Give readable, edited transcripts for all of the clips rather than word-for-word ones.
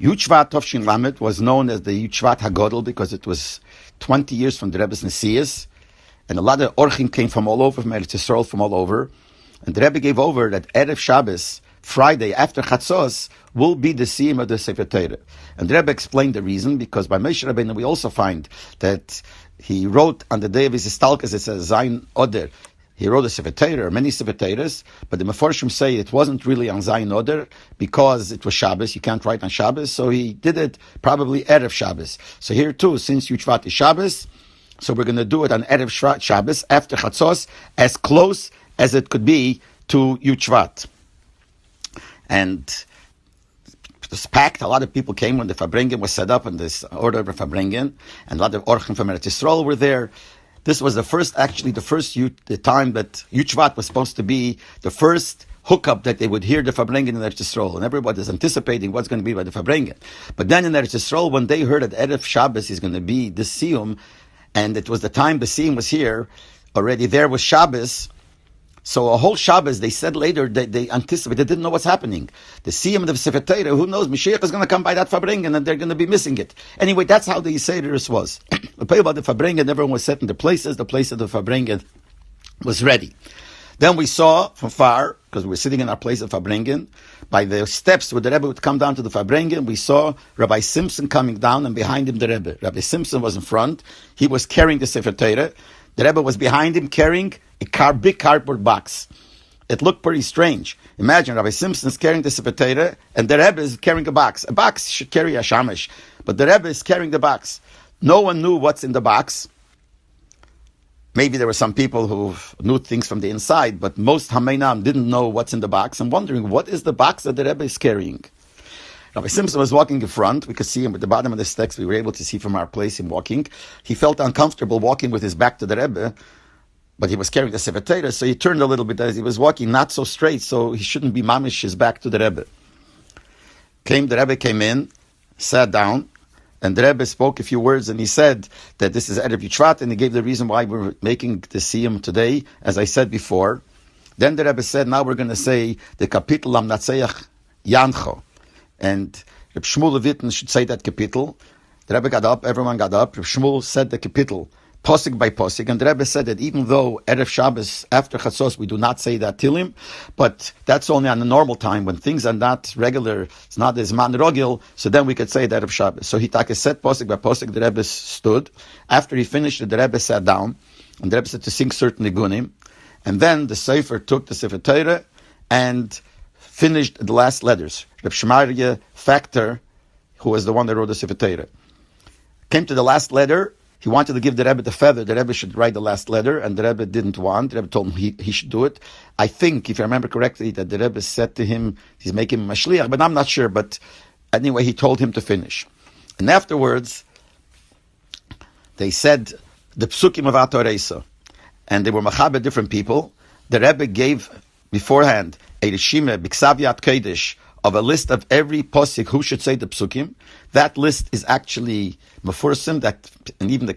Yud Shvat Tovshin Lamed was known as the Yud Shvat HaGodel because it was 20 years from the Rebbe's Nesias, and a lot of Orchim came from all over, from Eretz Yisrael, from all over. And the Rebbe gave over that Erev Shabbos, Friday after Chatzos, will be the Siyum of the Sefer Torah. And the Rebbe explained the reason, because by Moshe Rabbeinu we also find that he wrote on the day of his Istalkas, it says Zayin Oder. He wrote a Sefer Torah, or many Sefer Torahs, but the Meforshim say it wasn't really on Zayin Oder because it was Shabbos. You can't write on Shabbos, so he did it probably Erev Shabbos. So here too, since Yud Shvat is Shabbos, so we're going to do it on Erev Shabbos after Chatzos, as close as it could be to Yud Shvat. And it was packed. A lot of people came when the Farbrengen was set up in this order of Farbrengen, and a lot of Orchim from Eretz Yisrael were there. This was the time that Yud Shvat was supposed to be the first hookup that they would hear the Farbrengen in Eretz Yisrael, and everybody is anticipating what's going to be by the Farbrengen. But then in Eretz Yisrael, when they heard that Erev Shabbos is going to be the Siyum, and it was the time the Siyum was here, already there was Shabbos, so a whole Shabbos, they said later, they anticipated, they didn't know what's happening. The Siyum of the Sefer Torah, who knows, Moshiach is going to come by that Farbrengen and they're going to be missing it. Anyway, that's how the Yisraelis was. The pay about the Farbrengen, everyone was set in the places, the place of the Farbrengen was ready. Then we saw from far, because we were sitting in our place of Farbrengen, by the steps where the Rebbe would come down to the Farbrengen, we saw Rabbi Simpson coming down, and behind him the Rebbe. Rabbi Simpson was in front. He was carrying the Sefer Torah. The Rebbe was behind him carrying a big cardboard box. It looked pretty strange. Imagine Rabbi Simpson is carrying the Sefer Torah, and the Rebbe is carrying a box. A box should carry a shamish, but the Rebbe is carrying the box. No one knew what's in the box. Maybe there were some people who knew things from the inside, but most Hameinam didn't know what's in the box. I'm wondering, what is the box that the Rebbe is carrying? Rabbi Simpson was walking in front. We could see him at the bottom of the steps. We were able to see from our place him walking. He felt uncomfortable walking with his back to the Rebbe, but he was carrying the Sefer Torah, so he turned a little bit as he was walking, not so straight, so he shouldn't be mamish his back to the Rebbe. The Rebbe came in, sat down, and the Rebbe spoke a few words, and he said that this is Erev Yud Shvat, and he gave the reason why we're making the Siyum today, as I said before. Then the Rebbe said, now we're going to say the Kapitel Am Natseach Yancho. And Reb Shmuel Levitten should say that Kapitel. The Rebbe got up, everyone got up. Reb Shmuel said the Kapitel, posik by posik, and the Rebbe said that even though Erev Shabbos after Chatzos we do not say that Tilim, but that's only on the normal time when things are not regular, it's not as man rogil, so then we could say that Erev Shabbos. So he said posik by posik. The Rebbe stood. After he finished, the Rebbe sat down, and the Rebbe said to sing certain nigunim, and then the Sefer took the Sefer Torah and finished the last letters. Reb Shemaria Factor, who was the one that wrote the Sefer Torah, came to the last letter. He wanted to give the Rebbe the feather. The Rebbe should write the last letter, and the Rebbe didn't want. The Rebbe told him he should do it. I think, if I remember correctly, that the Rebbe said to him, he's making him a shliach, but I'm not sure. But anyway, he told him to finish. And afterwards, they said the psukim of Atoresa, and they were machaber different people. The Rebbe gave beforehand a reshime b'ksavyat kodesh of a list of every posik who should say the psukim. That list is actually mefursim, and even the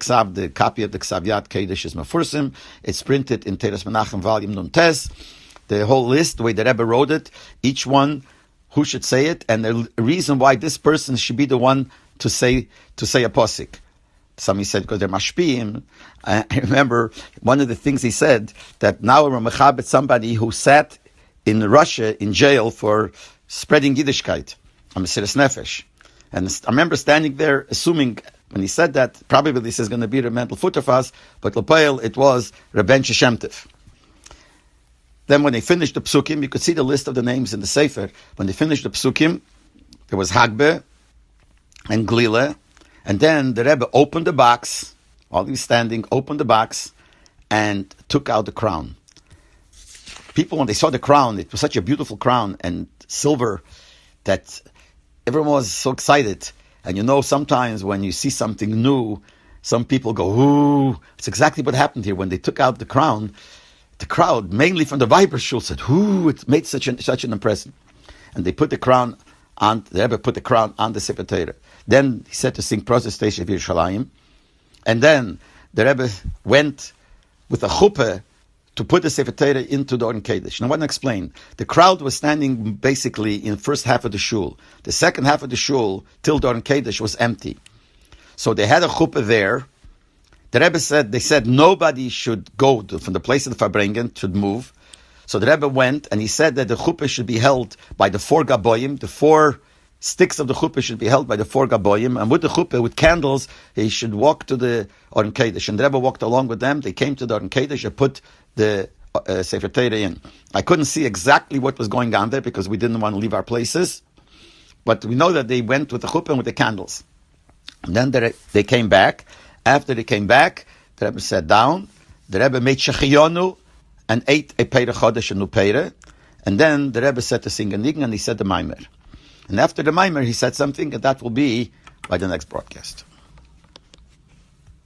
copy of the Ksavyat Kodesh is mefursim. It's printed in Teres Menachem volume Nun Tes. The whole list, the way the Rebbe wrote it, each one who should say it, and the reason why this person should be the one to say a posik. Somebody said because they're mashpiyim. I remember one of the things he said, that now we're mechabet somebody who sat in Russia in jail for spreading Yiddishkeit, a Mesiras Nefesh. And I remember standing there assuming, when he said that, probably this is going to be the mental futterfas, but L'Poel, it was Rebbe Shem Tov. Then when they finished the psukim, you could see the list of the names in the Sefer. When they finished the psukim, there was Hagbe and Glile, and then the Rebbe opened the box, while he was standing, opened the box, and took out the crown. People, when they saw the crown, it was such a beautiful crown, and silver, that everyone was so excited. And you know, sometimes when you see something new, some people go, ooh. It's exactly what happened here. When they took out the crown, the crowd, mainly from the Viper Shul, said, ooh, it made such an impression. And they put the crown on, the Rebbe put the crown on the Sefer Torah. Then he said to sing Prozes Teisha Yerushalayim. And then the Rebbe went with a chuppah to put the Sefer Torah into the Oren Kodesh. Now, I want to explain. The crowd was standing basically in the first half of the shul. The second half of the shul, till the Oren Kodesh, was empty. So they had a chuppah there. The Rebbe said, nobody should go from the place of the Farbrengen, should move. So the Rebbe went, and he said that the chuppah should be held by the 4 gaboyim. The 4 sticks of the chuppah should be held by the 4 gaboyim. And with the chuppah, with candles, he should walk to the Oren Kodesh. And the Rebbe walked along with them. They came to the Oren Kodesh and put the Sefer Torah in. I couldn't see exactly what was going on there because we didn't want to leave our places. But we know that they went with the chuppah and with the candles. And then they came back. After they came back, the Rebbe sat down. The Rebbe made shechiyonu and ate a peira chodesh and upeira. And then the Rebbe said to sing a nigun, and he said the maimer. And after the maimer, he said something, and that will be by the next broadcast.